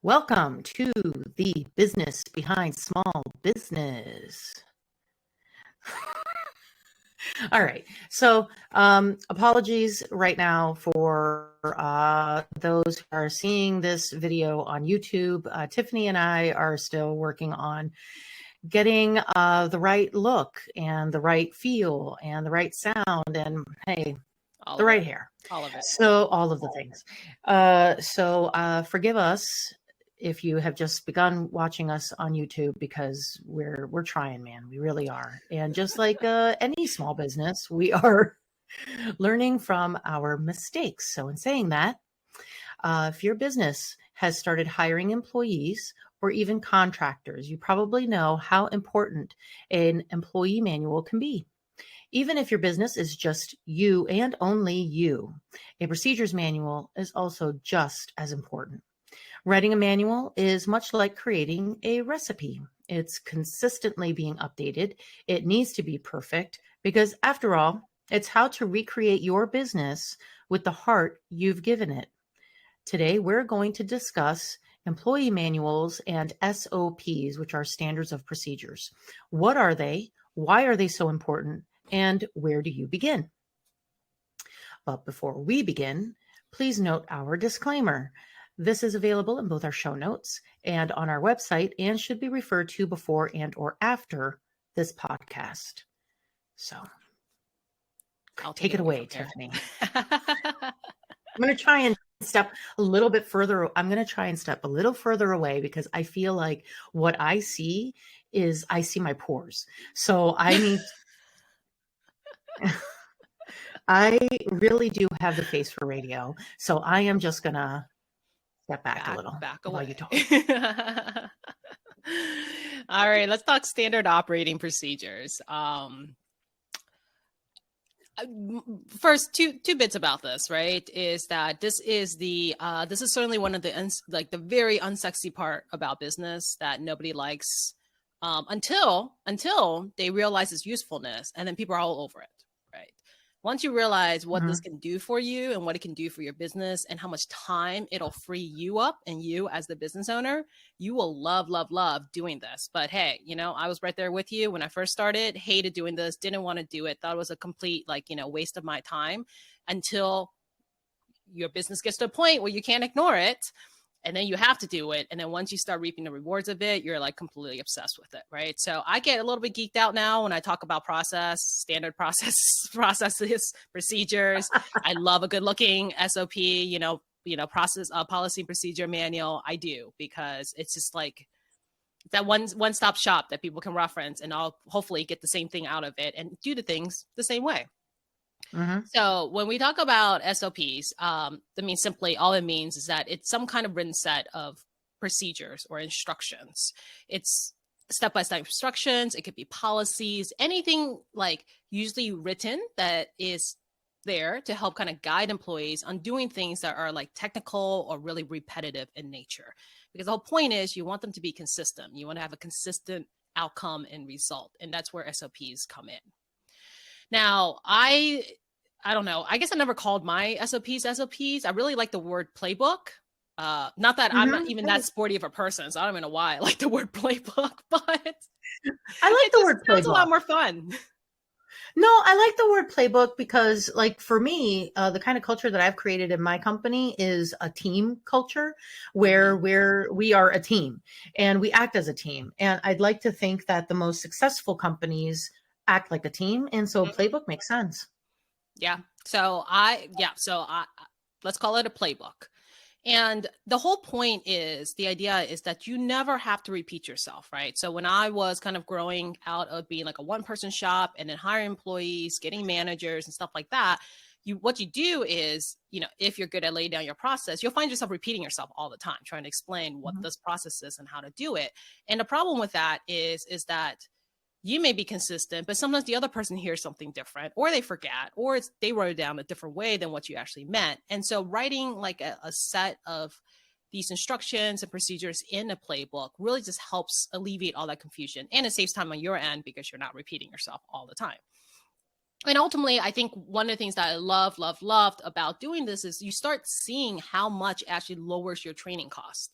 Welcome to the business behind small business. All right. So, apologies right now for those who are seeing this video on YouTube. Tiffany and I are still working on getting the right look and the right feel and the right sound and, hey, the right hair. All of it. So all of the things. Forgive us if you have just begun watching us on YouTube, because we're trying, man. We really are. And just like any small business, we are learning from our mistakes. So in saying that, if your business has started hiring employees or even contractors, you probably know how important an employee manual can be. Even if your business is just you and only you, a procedures manual is also just as important. Writing a manual is much like creating a recipe. It's consistently being updated. It needs to be perfect because, after all, it's how to recreate your business with the heart you've given it. Today, we're going to discuss employee manuals and SOPs, which are standards of procedures. What are they? Why are they so important? And where do you begin? But before we begin, please note our disclaimer. This is available in both our show notes and on our website and should be referred to before and or after this podcast. So I'll take it away, Tiffany. I'm going to try and step a little bit further. I'm going to try and step a little further away because I feel like what I see is I see my pores. So I need I really do have the face for radio. So I am just going to step back a little. Back away. While you talk. All right, let's talk standard operating procedures. First, two bits about this, right? Is that this is certainly one of the the very unsexy part about business that nobody likes until they realize its usefulness, and then people are all over it, right? Once you realize what this can do for you and what it can do for your business and how much time it'll free you up and you as the business owner, you will love doing this. But hey, I was right there with you when I first started, hated doing this, didn't want to do it, thought it was a complete waste of my time, until your business gets to a point where you can't ignore it. And then you have to do it. And then once you start reaping the rewards of it, you're like completely obsessed with it, right? So I get a little bit geeked out now when I talk about standard processes, procedures. I love a good looking SOP, process, policy procedure manual. I do, because it's just like that one-stop shop that people can reference, and I'll hopefully get the same thing out of it and do the things the same way. So when we talk about SOPs, all it means is that it's some kind of written set of procedures or instructions. It's step-by-step instructions. It could be policies, anything usually written that is there to help kind of guide employees on doing things that are technical or really repetitive in nature. Because the whole point is you want them to be consistent. You want to have a consistent outcome and result. And that's where SOPs come in. Now, I don't know. I guess I never called my SOPs. I really like the word playbook. Not that I'm not even that sporty of a person, so I don't even know why I like the word playbook, but I like the word playbook. It's a lot more fun. No, I like the word playbook because, for me, the kind of culture that I've created in my company is a team culture where we are a team and we act as a team. And I'd like to think that the most successful companies act like a team. And so a playbook makes sense. Yeah. So let's call it a playbook. And the whole point is, the idea is that you never have to repeat yourself, right? So when I was kind of growing out of being like a one-person shop and then hiring employees, getting managers and stuff like that, what you do is, if you're good at laying down your process, you'll find yourself repeating yourself all the time, trying to explain what this process is and how to do it. And the problem with that is that you may be consistent, but sometimes the other person hears something different, or they forget, or they wrote it down a different way than what you actually meant. And so writing a set of these instructions and procedures in a playbook really just helps alleviate all that confusion. And it saves time on your end because you're not repeating yourself all the time. And ultimately, I think one of the things that I loved about doing this is you start seeing how much actually lowers your training cost.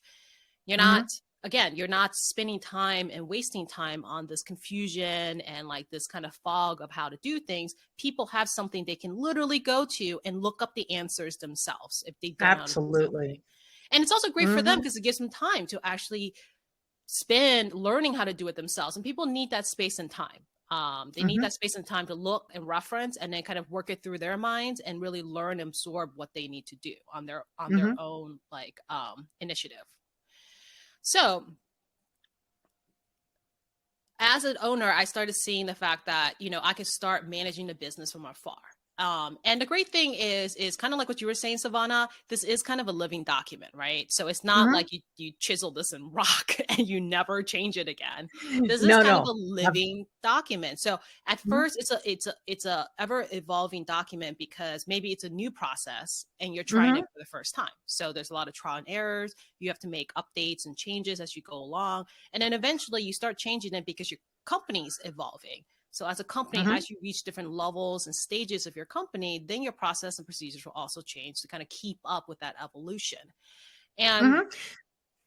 You're not, again, you're not spending time and wasting time on this confusion and like this kind of fog of how to do things. People have something they can literally go to and look up the answers themselves if they don't know how to do something. And it's also great for them because it gives them time to actually spend learning how to do it themselves. And people need that space and time. They need that space and time to look and reference and then kind of work it through their minds and really learn and absorb what they need to do on their own like initiative. So as an owner, I started seeing the fact that, you know, I could start managing the business from afar. And the great thing is kind of like what you were saying, Savannah, this is kind of a living document, right? So it's not like you chisel this in rock and you never change it again. This is kind of a living document. So at first it's a ever evolving document because maybe it's a new process and you're trying it for the first time. So there's a lot of trial and errors. You have to make updates and changes as you go along. And then eventually you start changing it because your company's evolving. So as a company, as you reach different levels and stages of your company, then your process and procedures will also change to kind of keep up with that evolution. And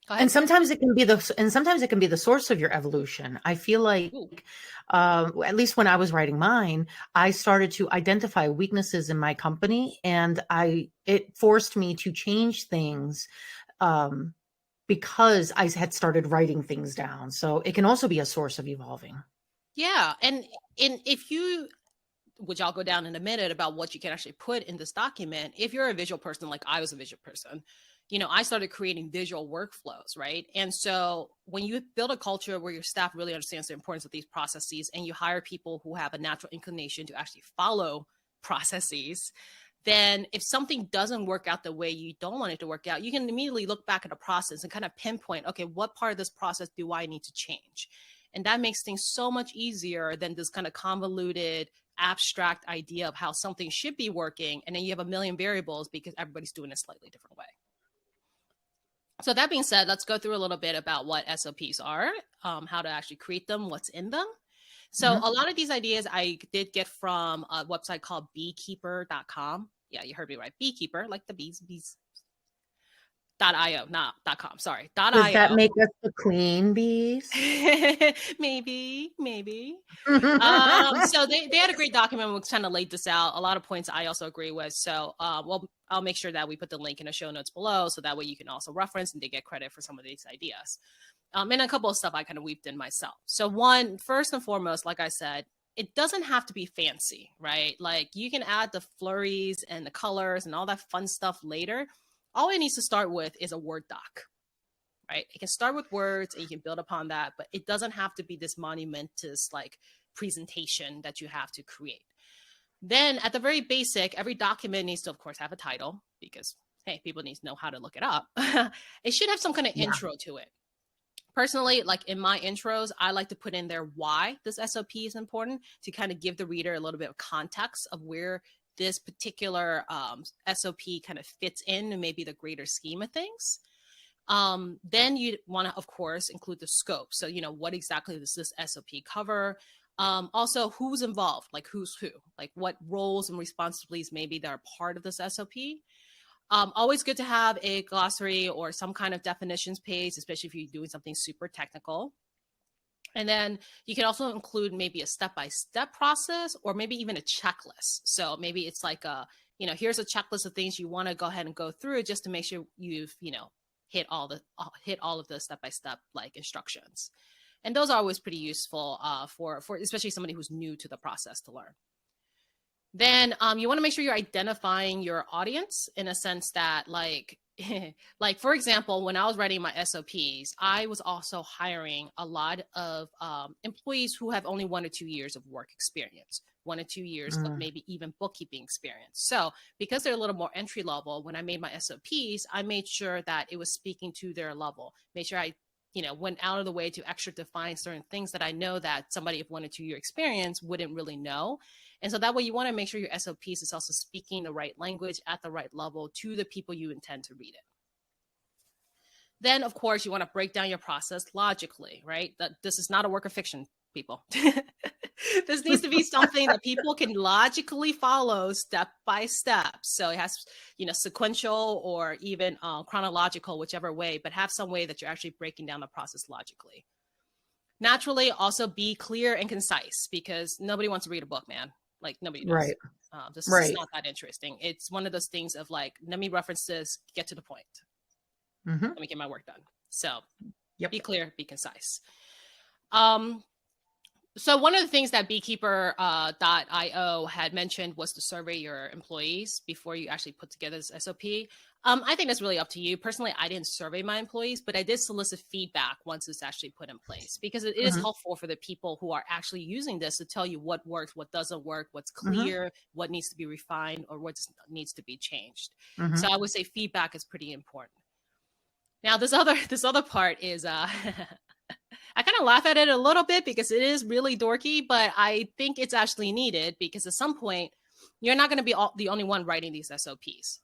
and sometimes it can be the source of your evolution. I feel like at least when I was writing mine, I started to identify weaknesses in my company, and it forced me to change things because I had started writing things down. So it can also be a source of evolving. Yeah. And if you, which I'll go down in a minute about what you can actually put in this document, if you're a visual person, like I was a visual person, you know, I started creating visual workflows, right? And so when you build a culture where your staff really understands the importance of these processes and you hire people who have a natural inclination to actually follow processes, then if something doesn't work out the way you don't want it to work out, you can immediately look back at a process and kind of pinpoint, okay, what part of this process do I need to change? And that makes things so much easier than this kind of convoluted, abstract idea of how something should be working. And then you have a million variables because everybody's doing it a slightly different way. So that being said, let's go through a little bit about what SOPs are, how to actually create them, what's in them. So a lot of these ideas I did get from a website called beekeeper.com. Yeah, you heard me right. Beekeeper, like the bees. .io, not .com, sorry. Does that make us the queen bees? maybe. So they had a great document which kind of laid this out. A lot of points I also agree with. So I'll make sure that we put the link in the show notes below so that way you can also reference and they get credit for some of these ideas. And a couple of stuff I kind of weaved in myself. So one, first and foremost, like I said, it doesn't have to be fancy, right? Like you can add the flurries and the colors and all that fun stuff later. All it needs to start with is a Word doc, right? It can start with words and you can build upon that, but it doesn't have to be this monumentous like presentation that you have to create. Then at the very basic, every document needs to, of course, have a title because, hey, people need to know how to look it up. It should have some kind of intro to it. Personally, like in my intros, I like to put in there why this SOP is important to kind of give the reader a little bit of context of where this particular SOP kind of fits in and maybe the greater scheme of things. Then you want to, of course, include the scope. So, you know, what exactly does this SOP cover? Also, who's involved, like who's who, like what roles and responsibilities maybe that are part of this SOP. Always good to have a glossary or some kind of definitions page, especially if you're doing something super technical. And then you can also include maybe a step-by-step process or maybe even a checklist. So maybe it's like here's a checklist of things you want to go ahead and go through just to make sure you've, hit all of the step-by-step like instructions. And those are always pretty useful for especially somebody who's new to the process to learn. Then you want to make sure you're identifying your audience in a sense that like for example, when I was writing my SOPs, I was also hiring a lot of employees who have only 1 or 2 years of work experience, 1 or 2 years of maybe even bookkeeping experience. So because they're a little more entry level, when I made my SOPs, I made sure that it was speaking to their level, made sure I went out of the way to extra define certain things that I know that somebody of 1 or 2 year experience wouldn't really know. And so that way you want to make sure your SOPs is also speaking the right language at the right level to the people you intend to read it. Then, of course, you want to break down your process logically, right? That this is not a work of fiction, people. This needs to be something that people can logically follow step by step. So it has, sequential or even chronological, whichever way, but have some way that you're actually breaking down the process logically. Naturally, also be clear and concise, because nobody wants to read a book, man. Like, nobody does. Right. This Right. is not that interesting. It's one of those things of like, let me reference this, get to the point. Mm-hmm. Let me get my work done. So Yep. be clear, be concise. So one of the things that beekeeper.io had mentioned was to survey your employees before you actually put together this SOP. I think that's really up to you. Personally, I didn't survey my employees, but I did solicit feedback once it's actually put in place, because it is helpful for the people who are actually using this to tell you what works, what doesn't work, what's clear, what needs to be refined, or what needs to be changed. So I would say feedback is pretty important. Now, this other part is, I kind of laugh at it a little bit because it is really dorky, but I think it's actually needed, because at some point, you're not going to be the only one writing these SOPs.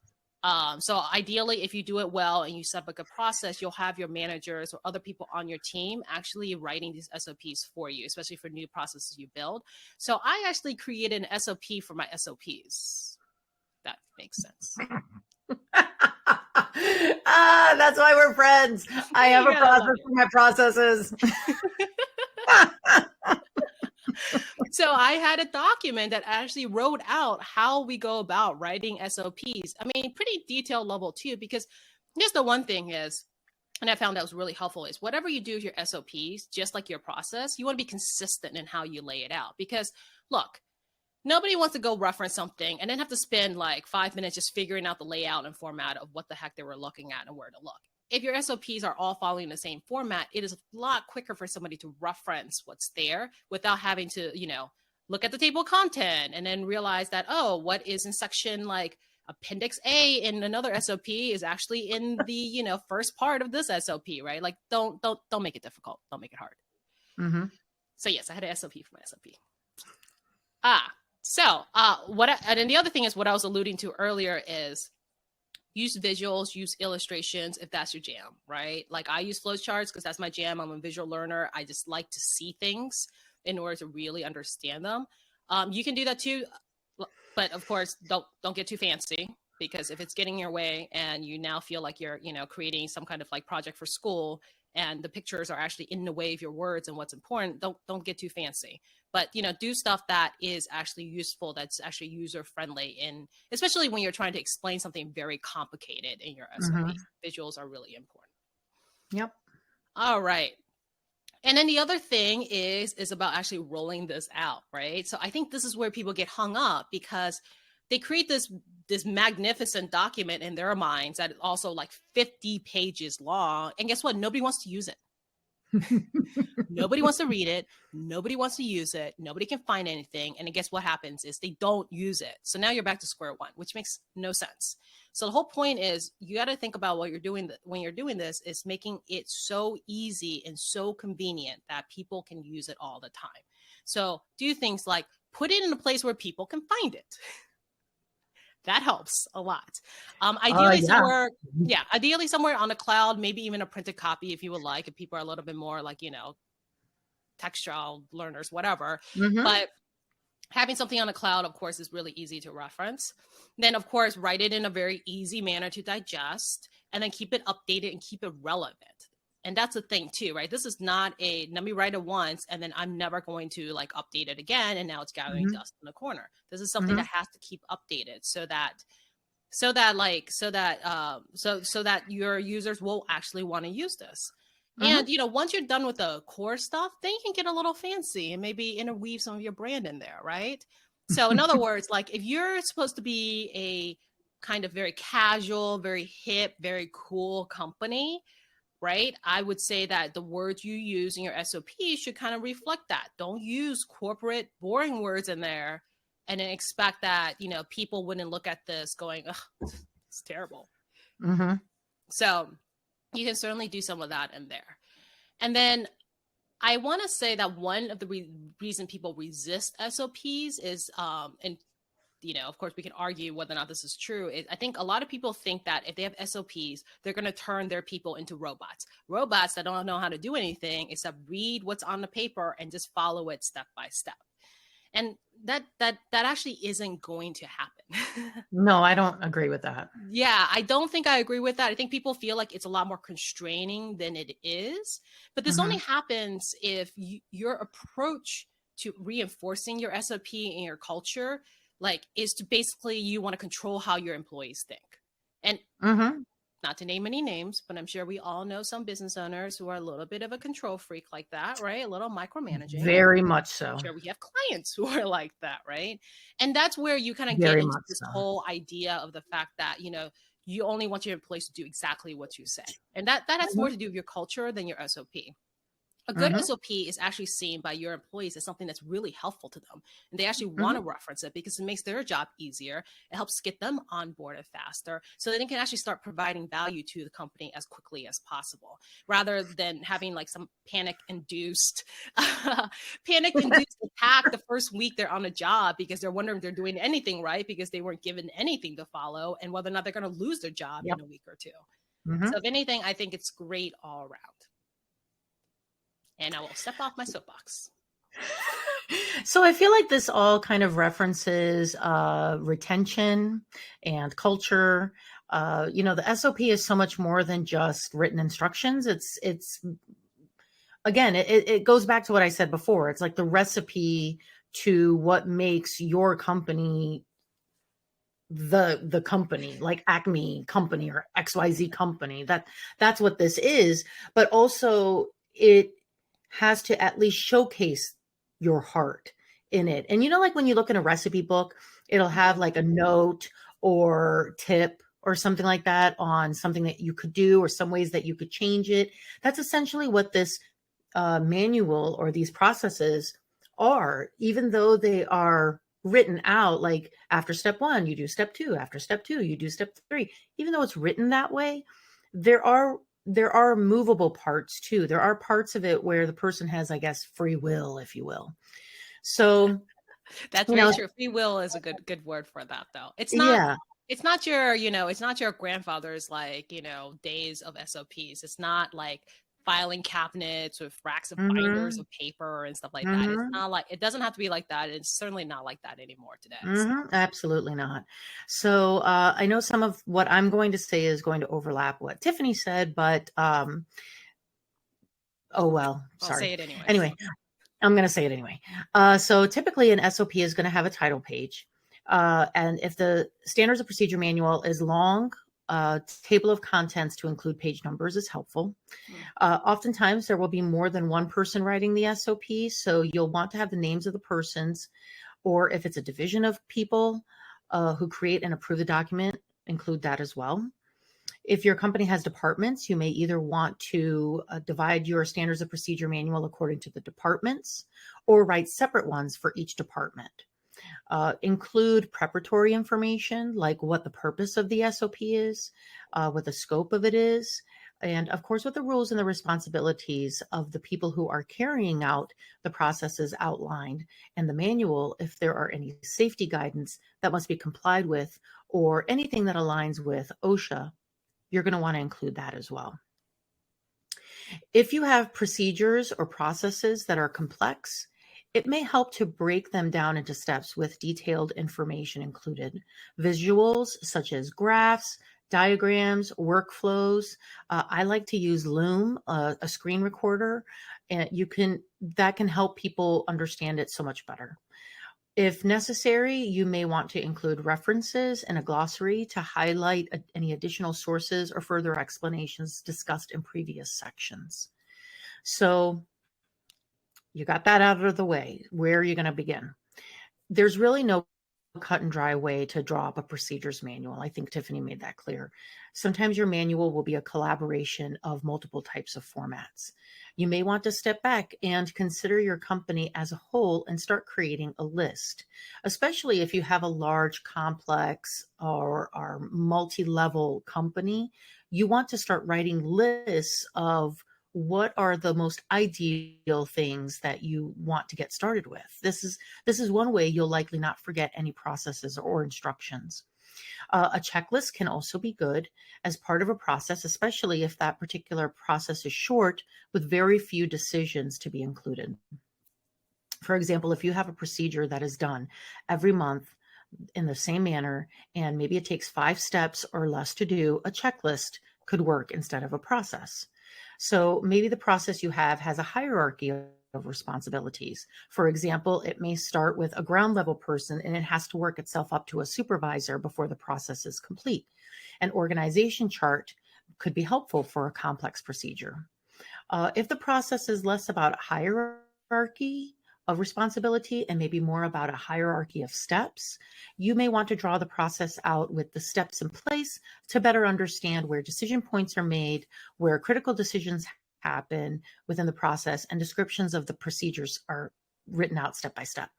So ideally, if you do it well and you set up a good process, you'll have your managers or other people on your team actually writing these SOPs for you, especially for new processes you build. So I actually created an SOP for my SOPs. That makes sense. That's why we're friends. I have a process for my processes. So I had a document that actually wrote out how we go about writing SOPs. I mean, pretty detailed level too, because just the one thing is, and I found that was really helpful, is whatever you do with your SOPs, just like your process, you want to be consistent in how you lay it out. Because look, nobody wants to go reference something and then have to spend like 5 minutes just figuring out the layout and format of what the heck they were looking at and where to look. If your SOPs are all following the same format, it is a lot quicker for somebody to reference what's there without having to, look at the table of content and then realize that, oh, what is in section like Appendix A in another SOP is actually in the, first part of this SOP, right? Like, don't make it difficult. Don't make it hard. Mm-hmm. So yes, I had an SOP for my SOP. So and then the other thing is what I was alluding to earlier is use visuals, use illustrations if that's your jam, right? Like I use flowcharts because that's my jam. I'm a visual learner. I just like to see things in order to really understand them. You can do that too, but of course, don't get too fancy, because if it's getting in your way and you now feel like you're, creating some kind of like project for school and the pictures are actually in the way of your words and what's important, don't get too fancy. But, do stuff that is actually useful, that's actually user-friendly, and especially when you're trying to explain something very complicated in your SOP. Visuals are really important. Yep. All right. And then the other thing is about actually rolling this out, right? So I think this is where people get hung up, because they create this magnificent document in their minds that is also like 50 pages long. And guess what? Nobody wants to use it. Nobody wants to read it. Nobody wants to use it. Nobody can find anything. And I guess what happens is they don't use it. So now you're back to square one, which makes no sense. So the whole point is you got to think about what you're doing when you're doing this is making it so easy and so convenient that people can use it all the time. So do things like put it in a place where people can find it. That helps a lot. Ideally somewhere on the cloud, maybe even a printed copy if you would like, if people are a little bit more like, textual learners, whatever. But having something on the cloud, of course, is really easy to reference. Then, of course, write it in a very easy manner to digest, and then keep it updated and keep it relevant. And that's the thing too, right? This is not let me write it once and then I'm never going to like update it again. And now it's gathering dust in the corner. This is something that has to keep updated so that your users will actually want to use this. And, once you're done with the core stuff, then you can get a little fancy and maybe interweave some of your brand in there, right? So in other words, like if you're supposed to be a kind of very casual, very hip, very cool company, right? I would say that the words you use in your SOP should kind of reflect that. Don't use corporate boring words in there and then expect that, people wouldn't look at this going, ugh, it's terrible. So you can certainly do some of that in there. And then I want to say that one of the reason people resist SOPs is, of course, we can argue whether or not this is true. I think a lot of people think that if they have SOPs, they're going to turn their people into robots that don't know how to do anything except read what's on the paper and just follow it step by step. And that actually isn't going to happen. No, I don't agree with that. Yeah, I don't think I agree with that. I think people feel like it's a lot more constraining than it is. But this only Hmm. happens if your approach to reinforcing your SOP and your culture, like, is to basically you want to control how your employees think. And Hmm. not to name any names, but I'm sure we all know some business owners who are a little bit of a control freak like that, right? A little micromanaging. Very much I'm so. sure we have clients who are like that, right? And that's where you kind of get Very into much this so. whole idea of the fact that, you only want your employees to do exactly what you say. And that has more Hmm. to do with your culture than your SOP. A good Hmm. SOP is actually seen by your employees as something that's really helpful to them. And they actually want Hmm. to reference it because it makes their job easier. It helps get them onboarded faster so that they can actually start providing value to the company as quickly as possible, rather than having like some panic induced attack the first week they're on a job because they're wondering if they're doing anything right because they weren't given anything to follow, and whether or not they're going to lose their job Yep. in a week or two. So Hmm. if anything, I think it's great all around. And I will step off my soapbox. So I feel like this all kind of references retention and culture. The SOP is so much more than just written instructions. It's again, it goes back to what I said before. It's like the recipe to what makes your company the company, like Acme company or XYZ company. That's what this is. But also it has to at least showcase your heart in it. And like when you look in a recipe book, it'll have Mhm. like a note or tip or something like that on something that you could do or some ways that you could change it. That's essentially what this manual or these processes are, even though they are written out like after step one, you do step two, after step two, you do step three. Even though it's written that way, there are movable parts too. There are parts of it where the person has, I guess, free will, if you will. So, That's you very know, true. Free will is a good word for that, though. yeah. It's not your grandfather's like, days of SOPs. It's not like filing cabinets with racks of binders Hmm. of paper and stuff like that. It's Hmm. not like, it doesn't have to be like that. It's certainly not like that anymore today. So Hmm. Absolutely not. So I know some of what I'm going to say is going to overlap what Tiffany said, but oh well, I'll sorry. say it anyways. Anyway, I'm going to say it anyway. So typically an SOP is going to have a title page. And if the standards of procedure manual is long, table of contents to include page numbers is helpful. Mm. Oftentimes there will be more than one person writing the SOP. So you'll want to have the names of the persons, or if it's a division of people who create and approve the document, include that as well. If your company has departments, you may either want to divide your standards of procedure manual according to the departments or write separate ones for each department. Include preparatory information like what the purpose of the SOP is, what the scope of it is, and of course, what the rules and the responsibilities of the people who are carrying out the processes outlined, and the manual if there are any safety guidance that must be complied with or anything that aligns with OSHA. You're going to want to include that as well. If you have procedures or processes that are complex, it may help to break them down into steps with detailed information included. Visuals such as graphs, diagrams, workflows. I like to use Loom, a screen recorder, and that can help people understand it so much better. If necessary, you may want to include references and a glossary to highlight any additional sources or further explanations discussed in previous sections. So you got that out of the way. Where are you going to begin? There's really no cut and dry way to draw up a procedures manual. I think Tiffany made that clear. Sometimes your manual will be a collaboration of multiple types of formats. You may want to step back and consider your company as a whole and start creating a list, especially if you have a large, complex, or multi-level company. You want to start writing lists of what are the most ideal things that you want to get started with. This is one way you'll likely not forget any processes or instructions. A checklist can also be good as part of a process, especially if that particular process is short with very few decisions to be included. For example, if you have a procedure that is done every month in the same manner, and maybe it takes 5 steps or less to do, a checklist could work instead of a process. So maybe the process you have has a hierarchy of responsibilities. For example, it may start with a ground level person and it has to work itself up to a supervisor before the process is complete. An organization chart could be helpful for a complex procedure. If the process is less about hierarchy of responsibility and maybe more about a hierarchy of steps, you may want to draw the process out with the steps in place to better understand where decision points are made, where critical decisions happen within the process, and descriptions of the procedures are written out step by step.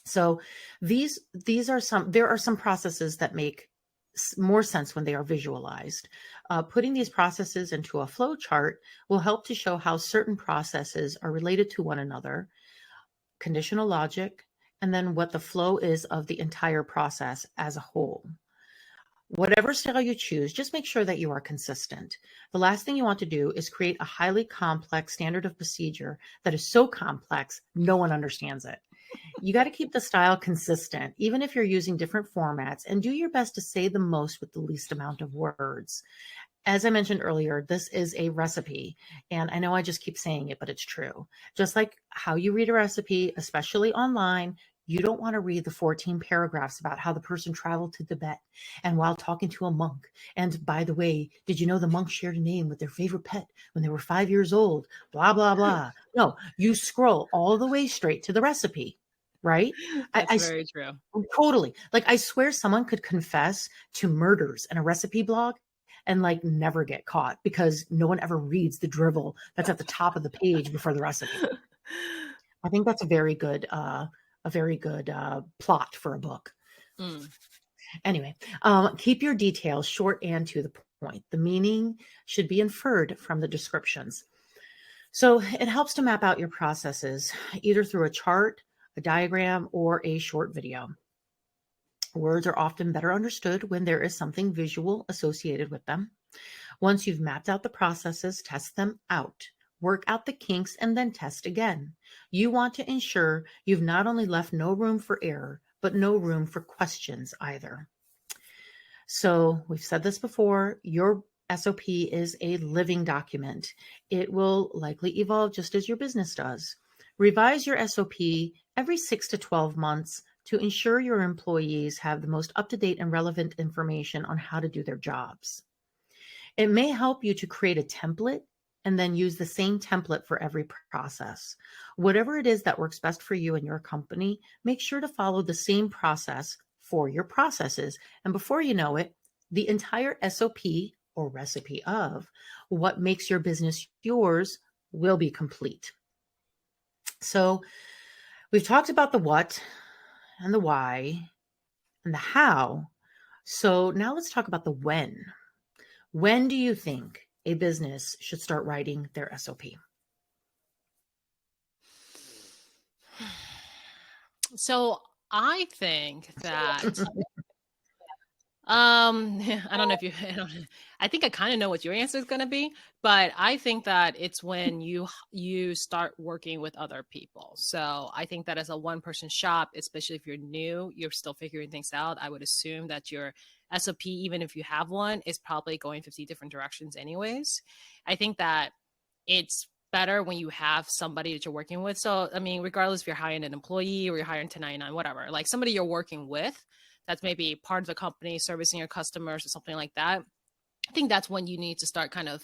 So these are there are some processes that make more sense when they are visualized. Putting these processes into a flow chart will help to show how certain processes are related to one another, conditional logic, and then what the flow is of the entire process as a whole. Whatever style you choose, just make sure that you are consistent. The last thing you want to do is create a highly complex standard of procedure that is so complex, no one understands it. You got to keep the style consistent, even if you're using different formats, and do your best to say the most with the least amount of words. As I mentioned earlier, this is a recipe, and I know I just keep saying it, but it's true. Just like how you read a recipe, especially online, you don't want to read the 14 paragraphs about how the person traveled to Tibet and while talking to a monk. And by the way, did you know the monk shared a name with their favorite pet when they were 5 years old? Blah, blah, blah. No, you scroll all the way straight to the recipe, right? That's very true. Totally. Like, I swear someone could confess to murders in a recipe blog and like never get caught because no one ever reads the drivel that's at the top of the page before the recipe. I think that's a very good plot for a book. Mm. Anyway, keep your details short and to the point. The meaning should be inferred from the descriptions. So it helps to map out your processes either through a chart, a diagram, or a short video. Words are often better understood when there is something visual associated with them. Once you've mapped out the processes, test them out. Work out the kinks and then test again. You want to ensure you've not only left no room for error, but no room for questions either. So we've said this before, your SOP is a living document. It will likely evolve just as your business does. Revise your SOP every 6 to 12 months to ensure your employees have the most up-to-date and relevant information on how to do their jobs. It may help you to create a template and then use the same template for every process. Whatever it is that works best for you and your company, make sure to follow the same process for your processes. And before you know it, the entire SOP or recipe of what makes your business yours will be complete. So we've talked about the what and the why and the how. So now let's talk about the when. When do you think a business should start writing their SOP? So I think that I don't know if you I think I kind of know what your answer is going to be, but I think that it's when you start working with other people. So I think that as a one person shop, especially if you're new, you're still figuring things out, I would assume that your SOP, even if you have one, is probably going 50 different directions anyways. I think that it's better when you have somebody that you're working with. So, I mean, regardless if you're hiring an employee or you're hiring 1099, whatever, like somebody you're working with, that's maybe part of the company servicing your customers or something like that. I think that's when you need to start kind of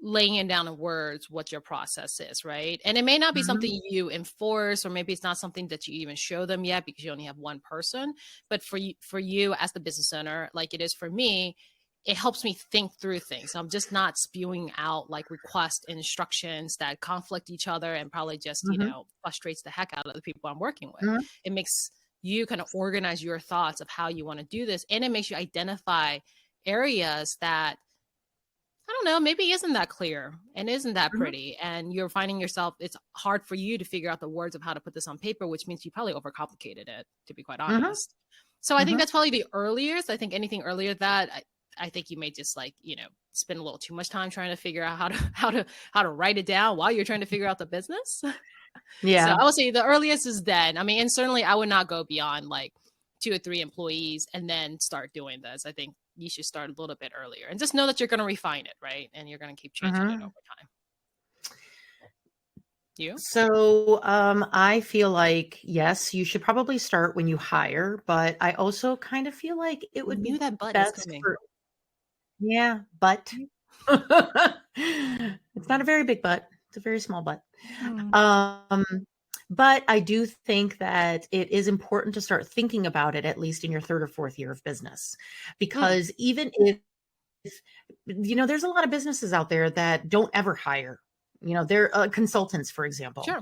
laying it down in words what your process is, right? And it may not be something you enforce, or maybe it's not something that you even show them yet because you only have one person. But for you as the business owner, like it is for me, it helps me think through things. I'm just not spewing out like request instructions that conflict each other and probably just, frustrates the heck out of the people I'm working with. It makes you kind of organize your thoughts of how you want to do this. And it makes you identify areas that, I don't know, maybe isn't that clear and isn't that pretty. And you're finding yourself, it's hard for you to figure out the words of how to put this on paper, which means you probably overcomplicated it, to be quite honest. So I think that's probably the earliest. I think anything earlier that I think you may just spend a little too much time trying to figure out how to write it down while you're trying to figure out the business. So Yeah. I would say the earliest is then. I mean, and certainly I would not go beyond like 2 or 3 employees and then start doing this. I think you should start a little bit earlier and just know that you're going to refine it, right? And you're going to keep changing it over time. You? So I feel like, yes, you should probably start when you hire, but I also kind of feel like it would Knew be that but is best coming. for, yeah, but it's not a very big butt. It's a very small butt. Um, but I do think that it is important to start thinking about it at least in your third or fourth year of business, because even if, there's a lot of businesses out there that don't ever hire. They're consultants, for example. Sure.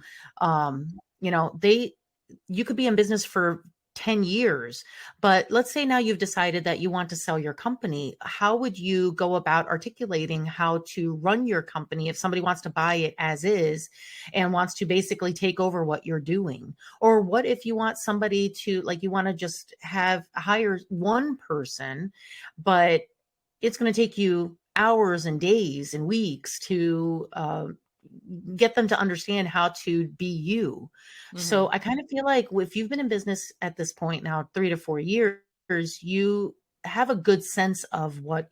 You could be in business for 10 years, but let's say now you've decided that you want to sell your company. How would you go about articulating how to run your company if somebody wants to buy it as is and wants to basically take over what you're doing? Or what if you want somebody to, like, you want to just hire one person, but it's going to take you hours and days and weeks to get them to understand how to be you. So I kind of feel like if you've been in business at this point now 3 to 4 years, you have a good sense of what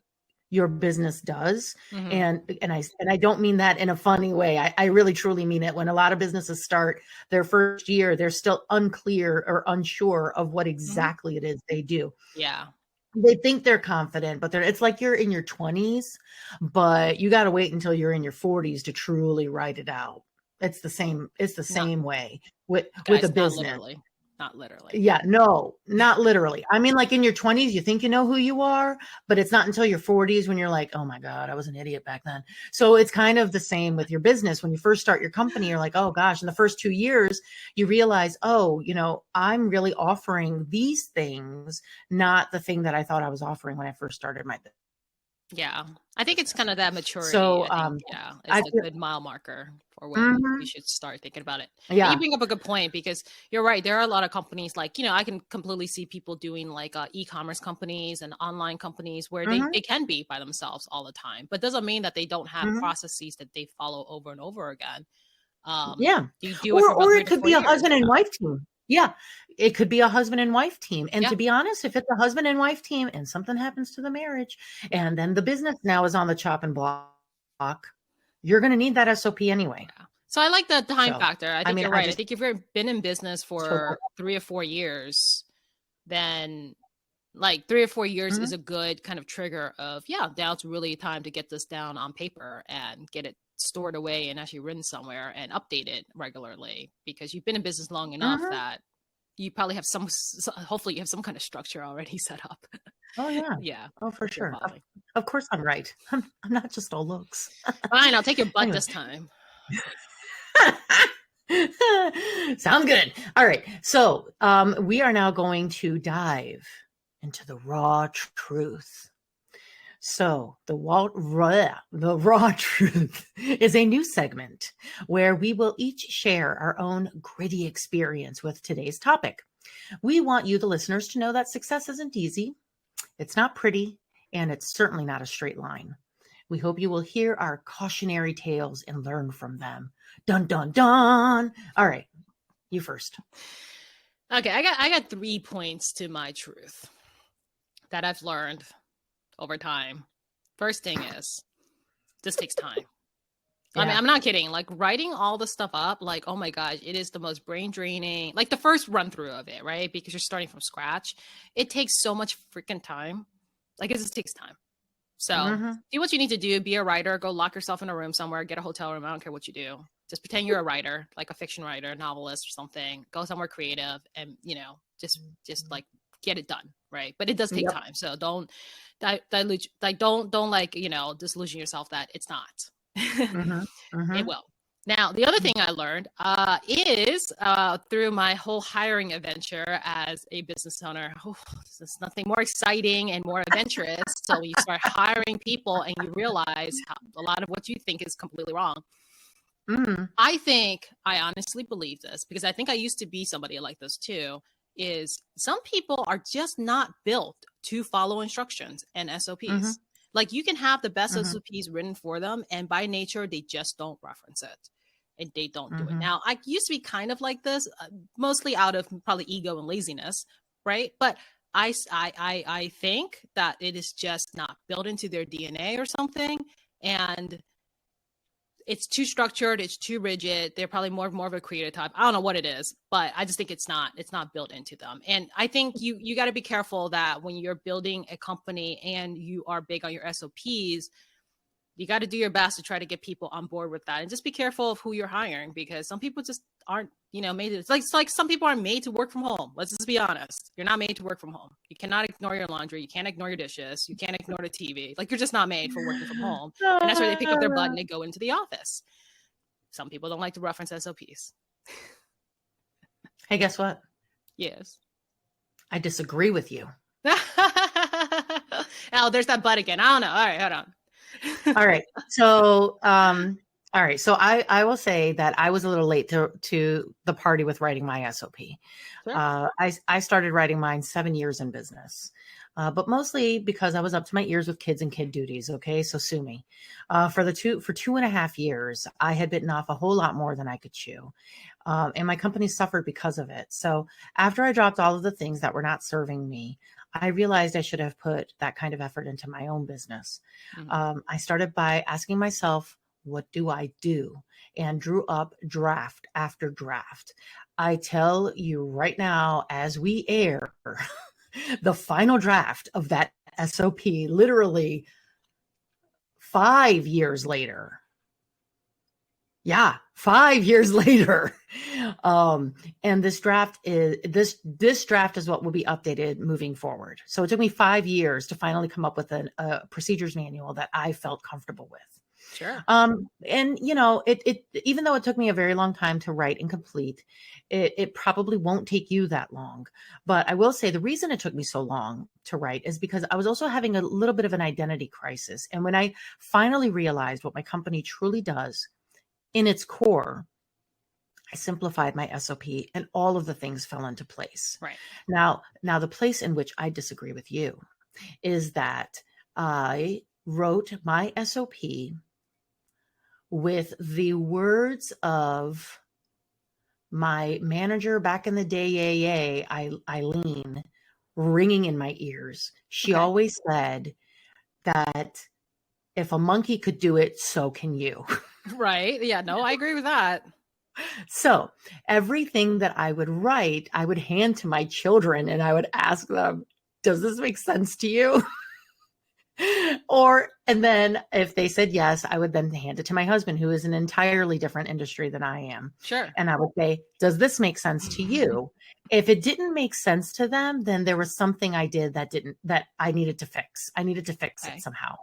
your business does. And I don't mean that in a funny way. I really truly mean it. When a lot of businesses start their first year, they're still unclear or unsure of what exactly it is they do. Yeah. They think they're confident, but it's like you're in your 20s, but you got to wait until you're in your 40s to truly write it out. It's the same way with a business. Not literally. Yeah, no, not literally. I mean, like in your 20s, you think you know who you are, but it's not until your 40s when you're like, oh my God, I was an idiot back then. So it's kind of the same with your business. When you first start your company, you're like, oh gosh, in the first 2 years, you realize, oh, I'm really offering these things, not the thing that I thought I was offering when I first started my business. Yeah. I think it's kind of that maturity. So, it's a good mile marker for when you should start thinking about it. Yeah. And you bring up a good point, because you're right. There are a lot of companies like, I can completely see people doing like e-commerce companies and online companies where they can be by themselves all the time, but doesn't mean that they don't have processes that they follow over and over again. You do or it could be a husband and wife team. Yeah, it could be a husband and wife team. And to be honest, if it's a husband and wife team and something happens to the marriage and then the business now is on the chopping block, you're going to need that SOP anyway. Yeah. So I like the time factor. I think you're right. I think if you've been in business for 3 or 4 years, then like 3 or 4 years is a good kind of trigger of, now it's really time to get this down on paper and get it stored away and actually written somewhere and update it regularly, because you've been in business long enough that you probably have hopefully you have some kind of structure already set up. Oh yeah. Yeah. Oh, for sure. Of course I'm right. I'm not just all looks. Fine. I'll take your butt this time. Sounds good. All right. So we are now going to dive into the raw truth. So the raw truth is a new segment where we will each share our own gritty experience with today's topic. We want you, the listeners, to know that success isn't easy. It's not pretty, and it's certainly not a straight line. We hope you will hear our cautionary tales and learn from them. Dun, dun, dun. All right. You first. Okay. I got 3 points to my truth that I've learned over time. First thing is, this takes time. Yeah. I mean, I'm not kidding. Like writing all the stuff up, like, oh my gosh, it is the most brain draining, like the first run through of it, right? Because you're starting from scratch. It takes so much freaking time. Like it just takes time. So do what you need to do. Be a writer, go lock yourself in a room somewhere, get a hotel room. I don't care what you do. Just pretend you're a writer, like a fiction writer, a novelist or something. Go somewhere creative and, just like get it done. Right. But it does take time. So don't dilute, like, don't disillusion yourself that it's not. It will. Now, the other thing I learned is through my whole hiring adventure as a business owner. There's nothing more exciting and more adventurous. So when you start hiring people and you realize how a lot of what you think is completely wrong. I honestly believe this, because I think I used to be somebody like this too, is some people are just not built to follow instructions and SOPs. Like you can have the best SOPs written for them, and by nature, they just don't reference it. and they don't do it. Mm-hmm. Now, I used to be kind of like this, mostly out of probably ego and laziness, right? But I think that it is just not built into their DNA or something. And it's too structured, it's too rigid. They're probably more of a creative type. I don't know what it is, but I just think it's not built into them. And I think you got to be careful that when you're building a company and you are big on your SOPs, you got to do your best to try to get people on board with that, and just be careful of who you're hiring, because some people just aren't, made to, it's like some people are made to work from home. Let's just be honest. You're not made to work from home. You cannot ignore your laundry. You can't ignore your dishes. You can't ignore the TV. Like, you're just not made for working from home. And that's why they pick up their butt and they go into the office. Some people don't like to reference SOPs. Hey, guess what? Yes. I disagree with you. Oh, there's that butt again. I don't know. All right, hold on. All right. So, all right. So I will say that I was a little late to the party with writing my SOP. Sure. I started writing mine 7 years in business, but mostly because I was up to my ears with kids and kid duties. Okay. So sue me. For 2.5 years, I had bitten off a whole lot more than I could chew. And my company suffered because of it. So after I dropped all of the things that were not serving me, I realized I should have put that kind of effort into my own business. Mm-hmm. I started by asking myself, what do I do? And drew up draft after draft. I tell you right now, as we air, the final draft of that SOP, literally 5 years later. Yeah, 5 years later. And this draft is this draft is what will be updated moving forward. So it took me 5 years to finally come up with a procedures manual that I felt comfortable with. Sure. And it even though it took me a very long time to write and complete, it probably won't take you that long. But I will say the reason it took me so long to write is because I was also having a little bit of an identity crisis. And when I finally realized what my company truly does in its core, I simplified my SOP and all of the things fell into place. Right. Now the place in which I disagree with you is that I wrote my SOP with the words of my manager back in the day, Eileen, ringing in my ears. She always said that if a monkey could do it, so can you. Right. Yeah, no, I agree with that. So everything that I would write, I would hand to my children and I would ask them, does this make sense to you? And then if they said yes, I would then hand it to my husband, who is an entirely different industry than I am. Sure. And I would say, does this make sense to you? If it didn't make sense to them, then there was something I did that I needed to fix. I needed to fix it somehow.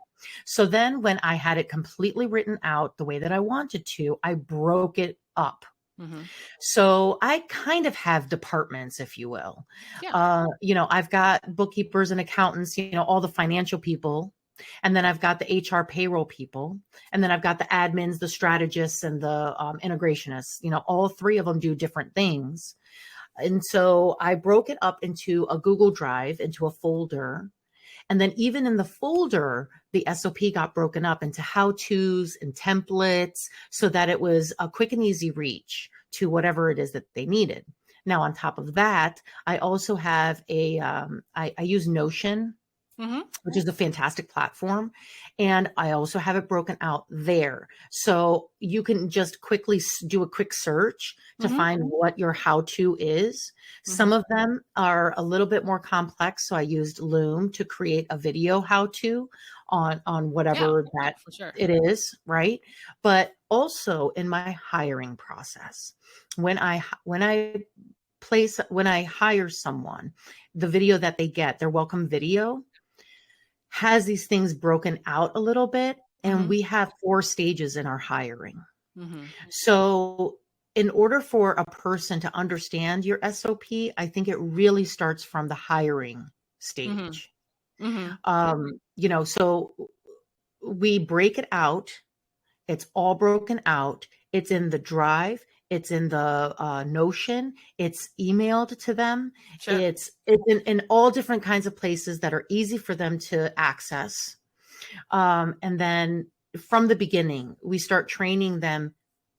So then when I had it completely written out the way that I wanted to, I broke it up. Mm-hmm. So I kind of have departments, if you will. Yeah. I've got bookkeepers and accountants, all the financial people. And then I've got the HR payroll people. And then I've got the admins, the strategists, and the integrationists. All three of them do different things. And so I broke it up into a Google Drive, into a folder. And then even in the folder, the SOP got broken up into how-tos and templates so that it was a quick and easy reach to whatever it is that they needed. Now, on top of that, I also have I use Notion, which is a fantastic platform. And I also have it broken out there. So you can just quickly do a quick search to find what your how-to is. Some of them are a little bit more complex. So I used Loom to create a video how-to on whatever it is, right? But also in my hiring process, when I hire someone, the video that they get, their welcome video, has these things broken out a little bit. And we have 4 stages in our hiring. So in order for a person to understand your SOP, I think it really starts from the hiring stage. So we break it out. It's all broken out. It's in the Drive. It's in the Notion. It's emailed to them. Sure. It's in all different kinds of places that are easy for them to access. And then from the beginning, we start training them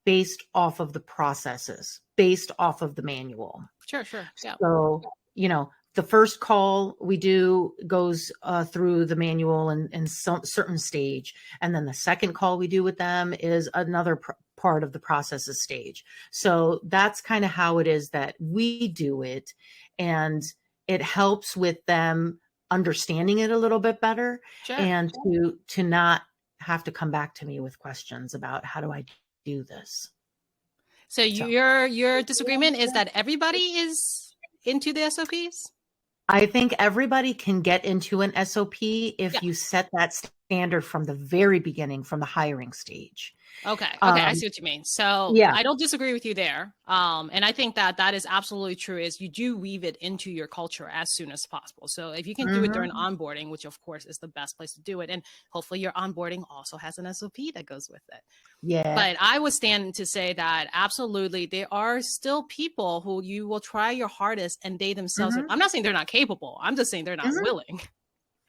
based off of the processes, based off of the manual. Sure. Yeah. So, the first call we do goes through the manual in some certain stage. And then the second call we do with them is another part of the processes stage. So that's kind of how it is that we do it. And it helps with them understanding it a little bit better, Sure. and to not have to come back to me with questions about how do I do this. So your disagreement is that everybody is into the SOPs? I think everybody can get into an SOP if you set that standard from the very beginning, from the hiring stage. Okay. I see what you mean. So yeah. I don't disagree with you there. And I think that is absolutely true, is you do weave it into your culture as soon as possible. So if you can do it during onboarding, which of course is the best place to do it, and hopefully your onboarding also has an SOP that goes with it. Yeah. But I would stand to say that absolutely there are still people who you will try your hardest and they themselves, I'm not saying they're not capable. I'm just saying they're not willing.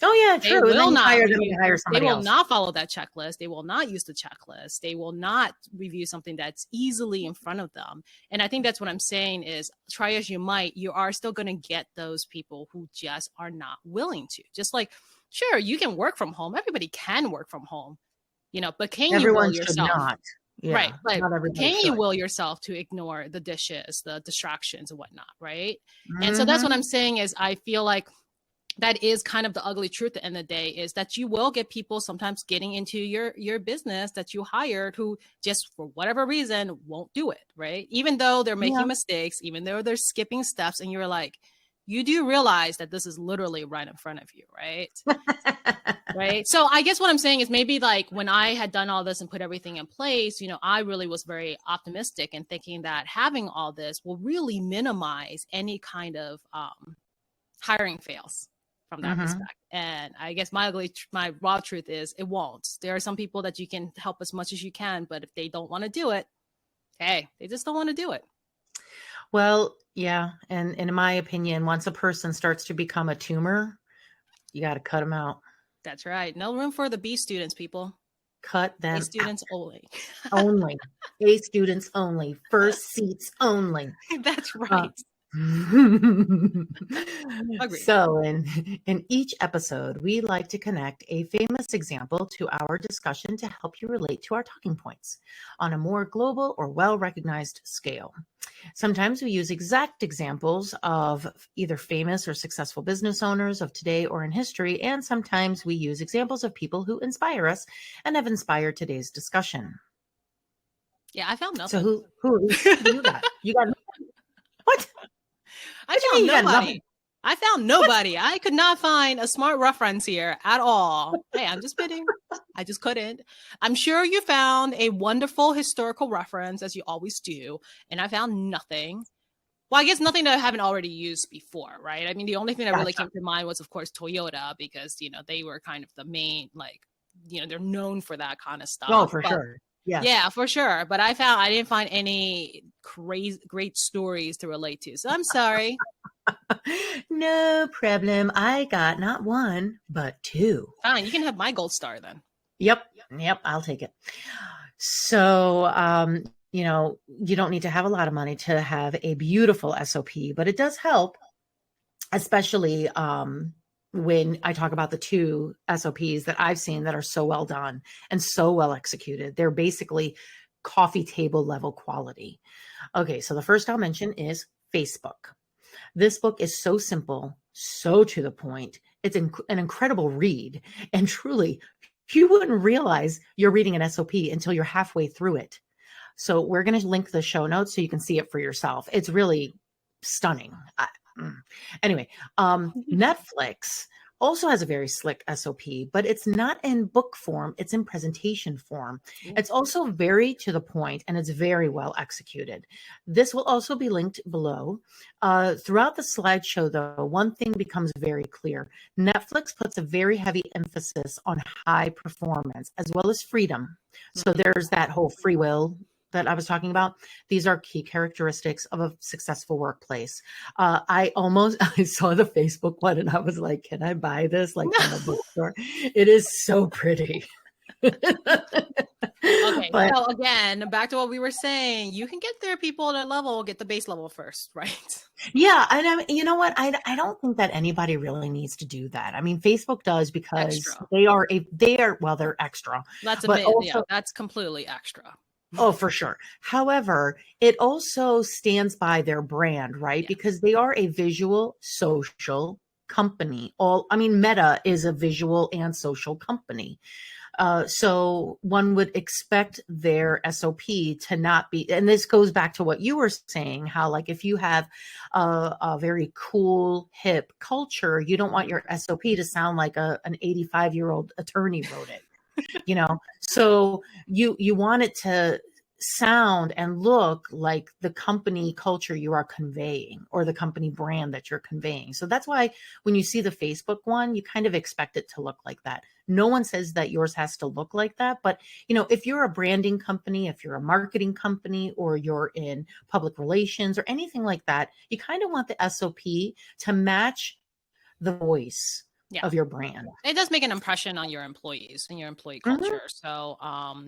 Oh yeah, true. They will not hire somebody else. Not follow that checklist. They will not use the checklist. They will not review something that's easily in front of them. And I think that's what I'm saying is, try as you might, you are still going to get those people who just are not willing to. Just like, sure, you can work from home. Everybody can work from home, but can you will yourself? Not. Yeah, right. But can should. You will yourself to ignore the dishes, the distractions and whatnot, right? And so that's what I'm saying is, I feel like that is kind of the ugly truth at the end of the day, is that you will get people sometimes getting into your business that you hired who just for whatever reason won't do it, right? Even though they're making mistakes, even though they're skipping steps, and you're like, you do realize that this is literally right in front of you, right? Right. So I guess what I'm saying is, maybe like when I had done all this and put everything in place, I really was very optimistic and thinking that having all this will really minimize any kind of hiring fails from that respect. And I guess my raw truth is it won't. There are some people that you can help as much as you can, but if they don't want to do it, hey, they just don't want to do it. Well, yeah. And in my opinion, once a person starts to become a tumor, you got to cut them out. That's right. No room for the B students, people. Cut them A students out. Only. Only. A students only. First seats only. That's right. So in each episode, we like to connect a famous example to our discussion to help you relate to our talking points on a more global or well-recognized scale. Sometimes we use exact examples of either famous or successful business owners of today or in history, and sometimes we use examples of people who inspire us and have inspired today's discussion. Yeah, I found nothing. So who you got? You got what? I found nobody. I found nobody. I could not find a smart reference here at all. Hey, I'm just kidding. I just couldn't. I'm sure you found a wonderful historical reference, as you always do, and I found nothing. Well, I guess nothing that I haven't already used before, right? I mean, the only thing that really came to mind was, of course, Toyota, because, they were kind of the main, they're known for that kind of stuff. Oh, for sure. Yeah, for sure. But I didn't find any great stories to relate to. So I'm sorry. No problem. I got not one, but two. Fine. You can have my gold star then. Yep. I'll take it. So, you don't need to have a lot of money to have a beautiful SOP, but it does help, especially, when I talk about the two SOPs that I've seen that are so well done and so well executed. They're basically coffee table level quality. Okay, so the first I'll mention is Facebook. This book is so simple, so to the point. It's an incredible read. And truly, you wouldn't realize you're reading an SOP until you're halfway through it. So we're going to link the show notes so you can see it for yourself. It's really stunning. Anyway, Netflix also has a very slick SOP, but it's not in book form. It's in presentation form. It's also very to the point, and it's very well executed. This will also be linked below. Throughout the slideshow, though, one thing becomes very clear. Netflix puts a very heavy emphasis on high performance as well as freedom. So there's that whole free will that I was talking about. These are key characteristics of a successful workplace. I saw the Facebook one and I was like, can I buy this? Like from a bookstore. It is so pretty. Okay, But so again, back to what we were saying, you can get there, people at that level, get the base level first, right? yeah, and you know what? I don't think that anybody really needs to do that. I mean, Facebook does because Extra. well, they're extra, Let's but admit, yeah, also, that's completely extra. oh, for sure. However, it also stands by their brand, right? Yeah. Because they are a visual social company. I mean, Meta is a visual and social company. So one would expect their SOP to not be, and this goes back to what you were saying, how like if you have a very cool, hip culture, you don't want Mhm. your SOP to sound like an 85-year-old attorney wrote it, you know? So you want it to sound and look like the company culture you are conveying or the company brand that you're conveying. So that's why when you see the Facebook one, you kind of expect it to look like that. No one says that yours has to look like that, but if you're a branding company, if you're a marketing company, or you're in public relations or anything like that, you kind of want the SOP to match the voice Yeah. of your brand. It does make an impression on your employees and your employee Mhm. culture. So,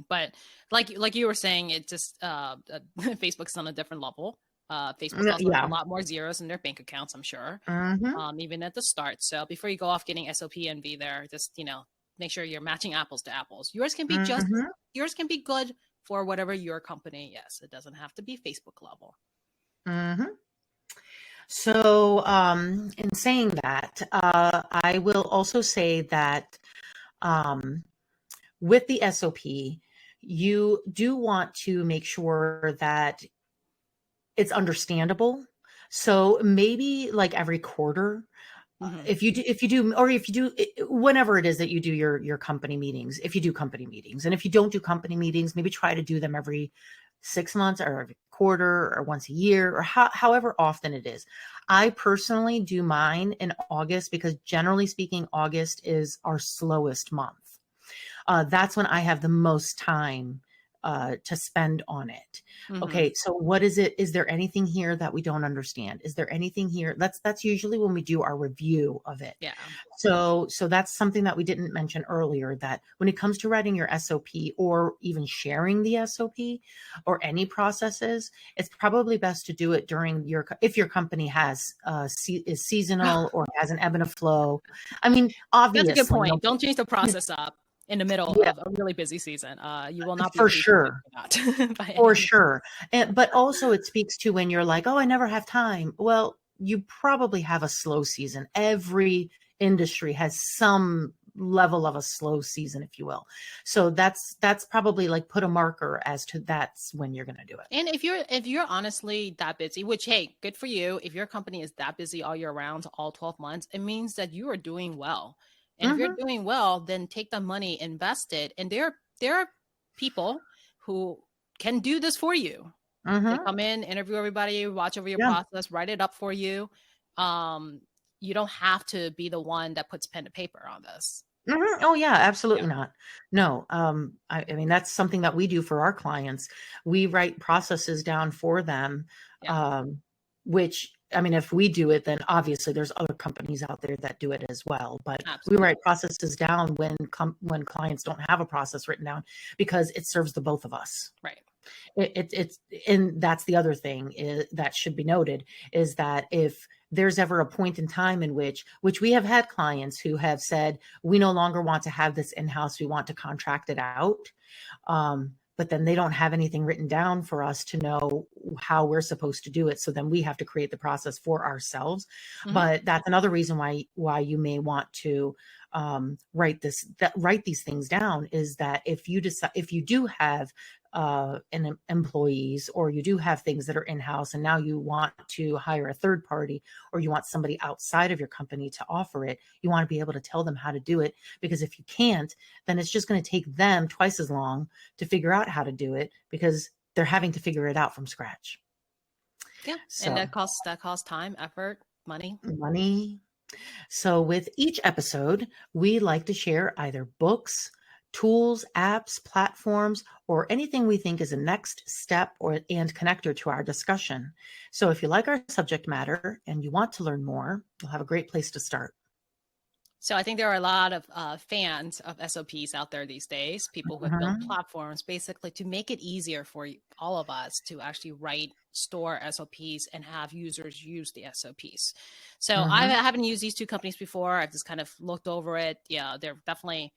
but like you were saying, it just Facebook's on a different level. Facebook also has a Yeah. lot more zeros in their bank accounts, I'm sure, Hmm. even at the start. So before you go off getting SOP envy there, just make sure you're matching apples to apples. Hmm. Yours can be good for whatever your company. Yes, it doesn't have to be Facebook level. Hmm. So, in saying that, I will also say that with the SOP, you do want to make sure that it's understandable. So maybe like every quarter, Hmm. whenever it is that you do your company meetings, if you do company meetings, and if you don't do company meetings, maybe try to do them every 6 months or every quarter or once a year or however often it is. I personally do mine in August because generally speaking, August is our slowest month. That's when I have the most time to spend on it. Hmm. Okay, so what is it? Is there anything here that we don't understand? Is there anything here? That's usually when we do our review of it. Yeah. So that's something that we didn't mention earlier, that when it comes to writing your SOP or even sharing the SOP or any processes, it's probably best to do it during if your company is seasonal or has an ebb and a flow. I mean, That's a good obviously, point. Don't change the process up in the middle yeah, of a really busy season. You will not be for appreciated sure. for that by any For means. sure. But also it speaks to when you're like, oh, I never have time. Well, you probably have a slow season. Every industry has some level of a slow season, if you will. So that's probably like put a marker as to that's when you're going to do it. And if you're honestly that busy, which hey, good for you. If your company is that busy all year round, all 12 months, it means that you are doing well. And if you're Hmm. doing well, then take the money, invest it. And there are people who can do this for you. They Hmm. come in, interview everybody, watch over your Yeah. process, write it up for you. Um, you don't have to be the one that puts pen to paper on this. Hmm. Oh yeah, Yeah. absolutely not. No, I mean that's something that we do for our clients. We write processes down for them, Yeah. which I mean, if we do it, then obviously there's other companies out there that do it as well. But we Absolutely. write processes down when clients don't have a process written down because it serves the both of us. Right. It's and that's the other thing that should be noted is that if there's ever a point in time in which we have had clients who have said we no longer want to have this in-house, we want to contract it out, but then they don't have anything written down for us to know how we're supposed to do it, so then we have to create the process for ourselves. Hmm. But that's another reason why you may want to write these things down, is that if you do have employees, or you do have things that are in-house and now you want to hire a third party, or you want somebody outside of your company to offer it, you want to be able to tell them how to do it, because if you can't, then it's just going to take them twice as long to figure out how to do it because they're having to figure it out from scratch. Yeah. And So that costs time, effort, money. money. So with each episode, we like to share either books, tools, apps, platforms, or anything we think is a next step and connector to our discussion. So if you like our subject matter and you want to learn more, you'll have a great place to start. So I think there are a lot of fans of SOPs out there these days, people who have built platforms basically to make it easier for all of us to actually write, store SOPs and have users use the SOPs. So I haven't used these two companies before. I've just kind of looked over it. Yeah, they're definitely,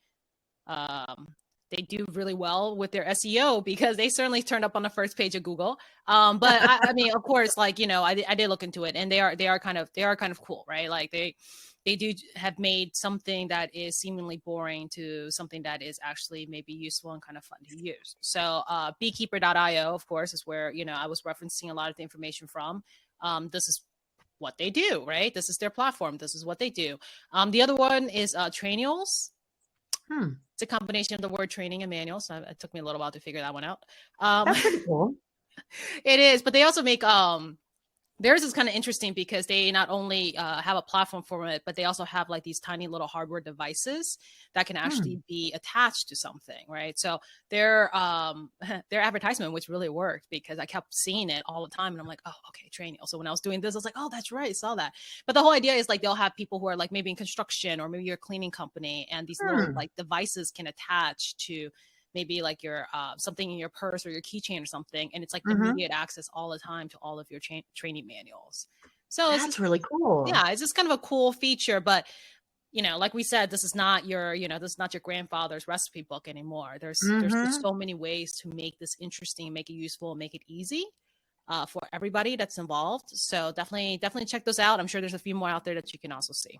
they do really well with their SEO because they certainly turned up on the first page of Google. But I mean, of course, like, you know, I did look into it, and they are kind of cool, right? Like they do have made something that is seemingly boring to something that is actually maybe useful and kind of fun to use. So beekeeper.io, of course, is where, you know, I was referencing a lot of the information from. This is what they do, right? This is their platform. This is what they do. The other one is Trainuals. It's a combination of the word training and manual. So it took me a little while to figure that one out. That's pretty cool. It is, but they also make theirs is kind of interesting because they not only have a platform for it, but they also have like these tiny little hardware devices that can actually be attached to something, right? So their advertisement, which really worked because I kept seeing it all the time, and I'm like, oh, okay, training. So when I was doing this, I was like, oh, that's right, I saw that. But the whole idea is like they'll have people who are like maybe in construction or maybe you're a cleaning company, and these little like devices can attach to maybe like your something in your purse or your keychain or something, and it's like immediate access all the time to all of your training manuals. So that's really cool. Yeah, it's just kind of a cool feature. But you know, like we said, this is not your, you know, this is not your grandfather's recipe book anymore. There's just so many ways to make this interesting, make it useful, make it easy for everybody that's involved. So definitely check those out. I'm sure there's a few more out there that you can also see.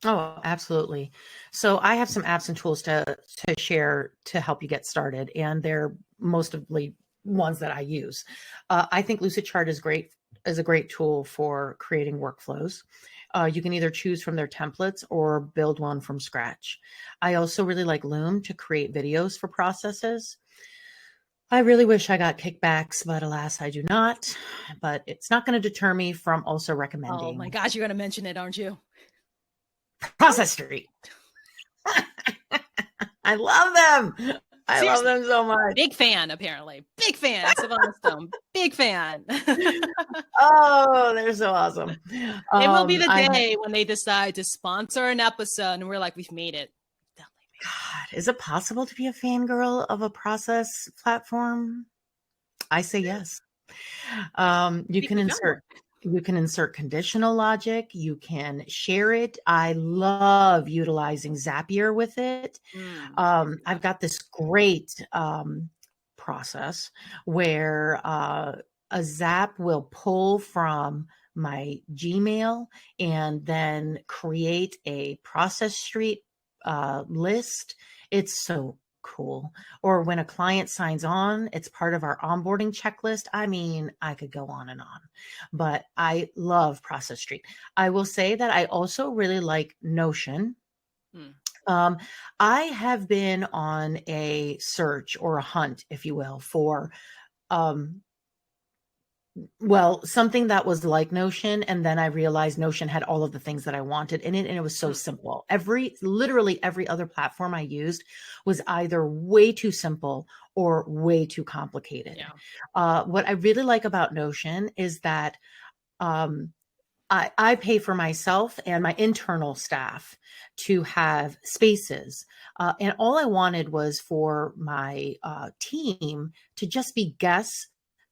Oh, absolutely. So I have some apps and tools to share to help you get started, and they're mostly ones that I use. I think Lucidchart is a great tool for creating workflows. You can either choose from their templates or build one from scratch. I also really like Loom to create videos for processes. I really wish I got kickbacks, but alas, I do not. But it's not going to deter me from also recommending. Oh my gosh, you're going to mention it, aren't you? Process Street. I love them. I love them so much. Big fan, apparently. Big fan. Stone. Big fan. Oh, they're so awesome. It will be the day when they decide to sponsor an episode and we're like, we've made it. God, is it possible to be a fangirl of a process platform? I say yes. You can insert conditional logic. You can share it. I love utilizing Zapier with it. I've got this great process where a Zap will pull from my Gmail and then create a Process Street list. It's so cool. Or when a client signs on, it's part of our onboarding checklist. I mean, I could go on and on, but I love Process Street. I will say that I also really like Notion. I have been on a search or a hunt, if you will, for something that was like Notion. And then I realized Notion had all of the things that I wanted in it. And it was so simple. Literally every other platform I used was either way too simple or way too complicated. What I really like about Notion is that I pay for myself and my internal staff to have spaces. And all I wanted was for my team to just be guests,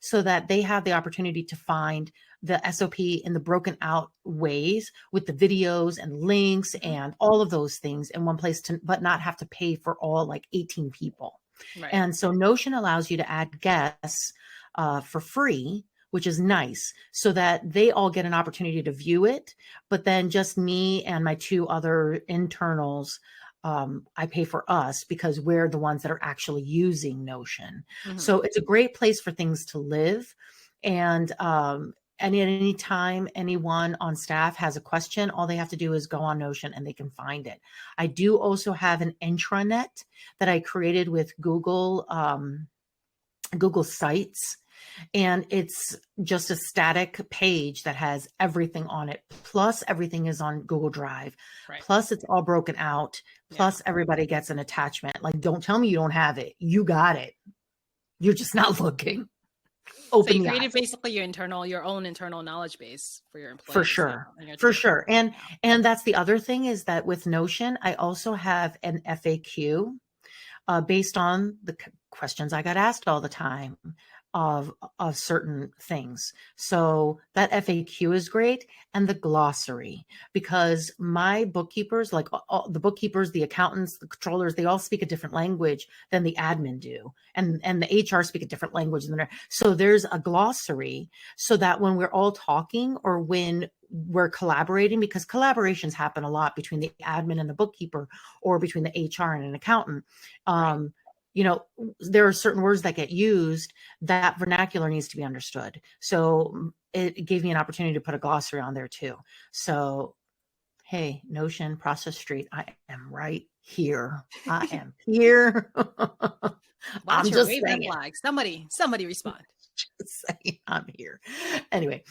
so that they have the opportunity to find the SOP in the broken out ways with the videos and links and all of those things in one place, but not have to pay for all like 18 people. Right. And so Notion allows you to add guests for free, which is nice, so that they all get an opportunity to view it. But then just me and my two other internals, I pay for us because we're the ones that are actually using Notion. So it's a great place for things to live. And at any time anyone on staff has a question, all they have to do is go on Notion and they can find it. I do also have an intranet that I created with Google Sites. And it's just a static page that has everything on it. Plus everything is on Google Drive. Right. Plus it's all broken out. Plus everybody gets an attachment. Like, don't tell me you don't have it. You got it. You're just not looking. So open you the created eyes. basically your own internal knowledge base for your For employees now sure. and your For team. sure. Yeah. And that's the other thing is that with Notion, I also have an FAQ based on the questions I got asked all the time of certain things. So that FAQ is great, and the glossary, because my bookkeepers, like all the bookkeepers, the accountants, the controllers, they all speak a different language than the admin do, and the HR speak a different language than so there's a glossary so that when we're all talking or when we're collaborating, because collaborations happen a lot between the admin and the bookkeeper or between the HR and an accountant. Right. You know, there are certain words that get used, that vernacular needs to be understood. So it gave me an opportunity to put a glossary on there too. So, hey, Notion, Process Street, I am right here. I am here. I'm What's your just wave that saying. flag? Somebody respond. Just saying I'm here. Anyway,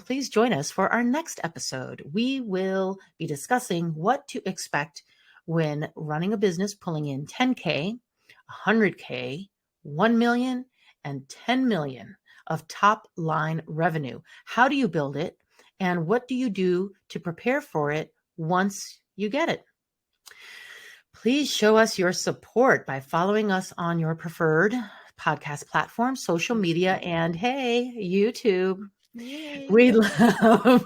please join us for our next episode. We will be discussing what to expect when running a business, pulling in 10K, 100K, 1 million, and 10 million of top line revenue. How do you build it? And what do you do to prepare for it once you get it? Please show us your support by following us on your preferred podcast platform, social media, and hey, YouTube. Yay. We love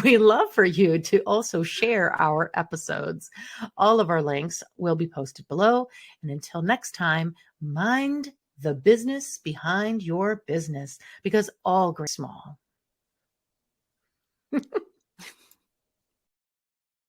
we love for you to also share our episodes. All of our links will be posted below. And until next time, mind the business behind your business, because all great small.